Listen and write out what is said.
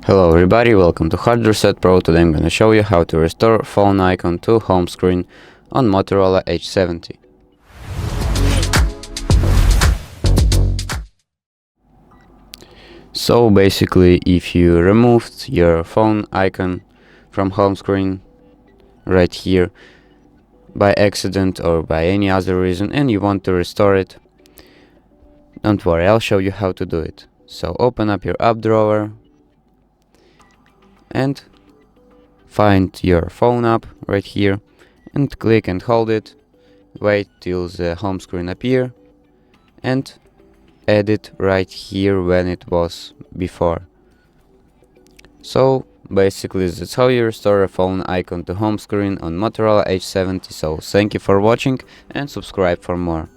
Hello everybody, welcome to Hard Reset Pro. Today I'm gonna show you how to restore phone icon to home screen on Motorola Edge 70. So basically, if you removed your phone icon from home screen right here by accident or by any other reason and you want to restore it, don't worry, I'll show you how to do it. So open up your app drawer and find your phone app right here and click and hold it. Wait till the home screen appear and add it right here when it was before. So basically that's how you restore a phone icon to home screen on Motorola Edge 70. So thank you for watching and subscribe for more.